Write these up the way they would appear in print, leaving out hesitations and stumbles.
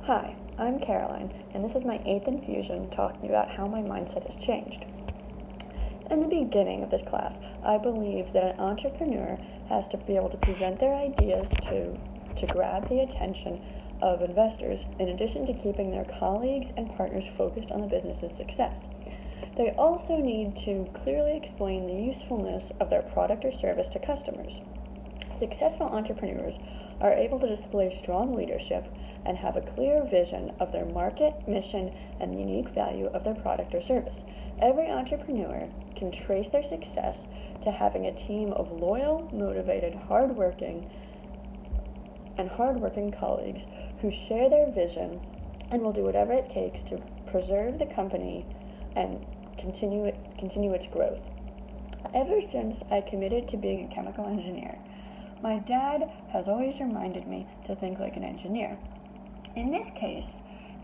Hi, I'm Caroline, and this is my 8th infusion talking about how my mindset has changed. In the beginning of this class, I believe that an entrepreneur has to be able to present their ideas to grab the attention of investors, in addition to keeping their colleagues and partners focused on the business's success. They also need to clearly explain the usefulness of their product or service to customers. Successful entrepreneurs are able to display strong leadership and have a clear vision of their market, mission, and the unique value of their product or service. Every entrepreneur can trace their success to having a team of loyal, motivated, hardworking colleagues who share their vision and will do whatever it takes to preserve the company and continue its growth. Ever since I committed to being a chemical engineer, my dad has always reminded me to think like an engineer. In this case,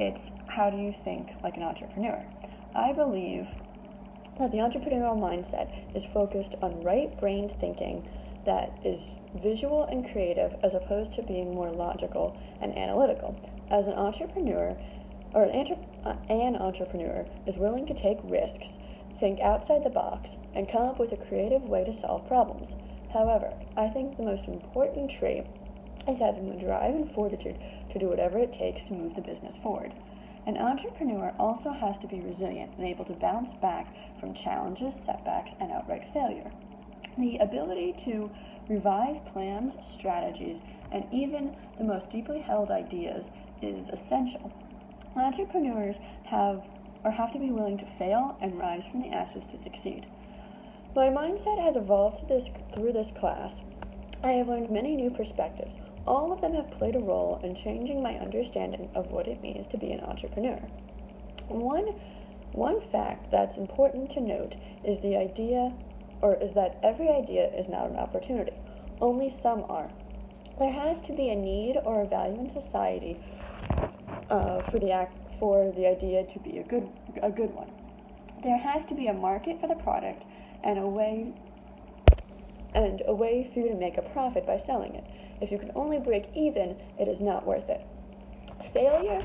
it's how do you think like an entrepreneur? I believe that the entrepreneurial mindset is focused on right-brained thinking that is visual and creative as opposed to being more logical and analytical. As an entrepreneur, an entrepreneur is willing to take risks, think outside the box, and come up with a creative way to solve problems. However, I think the most important trait is having the drive and fortitude to do whatever it takes to move the business forward. An entrepreneur also has to be resilient and able to bounce back from challenges, setbacks, and outright failure. The ability to revise plans, strategies, and even the most deeply held ideas is essential. Entrepreneurs have to be willing to fail and rise from the ashes to succeed. My mindset has evolved through this class. I have learned many new perspectives. All of them have played a role in changing my understanding of what it means to be an entrepreneur. One fact that's important to note is that every idea is not an opportunity. Only some are. There has to be a need or a value in society for the idea to be a good one. There has to be a market for the product and a way for you to make a profit by selling it. If you can only break even, it is not worth it. Failure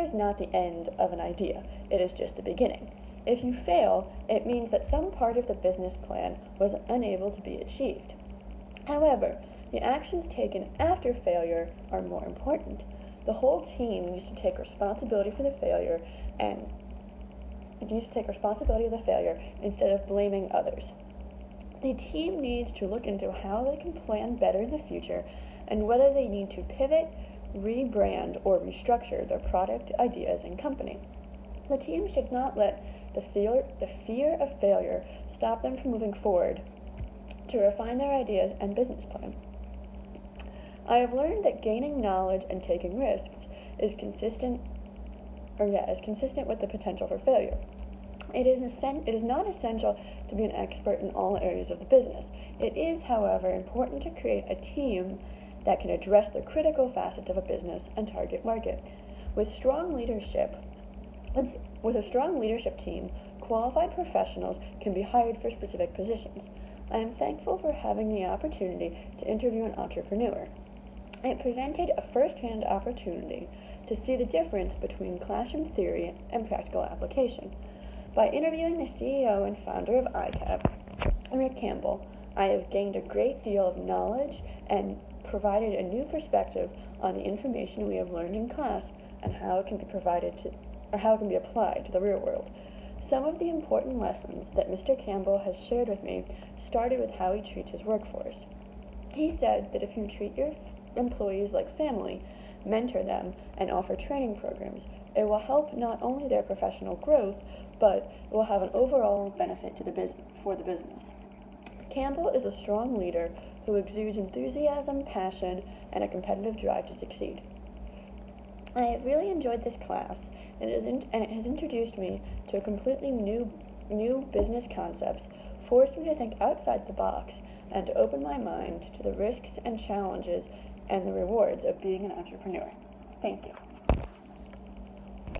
is not the end of an idea. It is just the beginning. If you fail, it means that some part of the business plan was unable to be achieved. However, the actions taken after failure are more important. The whole team needs to take responsibility for the failure instead of blaming others. The team needs to look into how they can plan better in the future and whether they need to pivot, rebrand, or restructure their product, ideas, and company. The team should not let the fear of failure stop them from moving forward to refine their ideas and business plan. I have learned that gaining knowledge and taking risks is consistent with the potential for failure. It is not essential to be an expert in all areas of the business. It is, however, important to create a team that can address the critical facets of a business and target market. With a strong leadership team, qualified professionals can be hired for specific positions. I am thankful for having the opportunity to interview an entrepreneur. It presented a first-hand opportunity to see the difference between classroom theory and practical application. By interviewing the CEO and founder of ICAP, Rick Campbell, I have gained a great deal of knowledge and provided a new perspective on the information we have learned in class and how it can be applied to the real world. Some of the important lessons that Mr. Campbell has shared with me started with how he treats his workforce. He said that if you treat your employees like family, mentor them, and offer training programs, it will help not only their professional growth, but it will have an overall benefit for the business. Campbell is a strong leader who exudes enthusiasm, passion, and a competitive drive to succeed. I have really enjoyed this class, and it has introduced me to a completely new business concepts, forced me to think outside the box, and to open my mind to the risks and challenges and the rewards of being an entrepreneur. Thank you.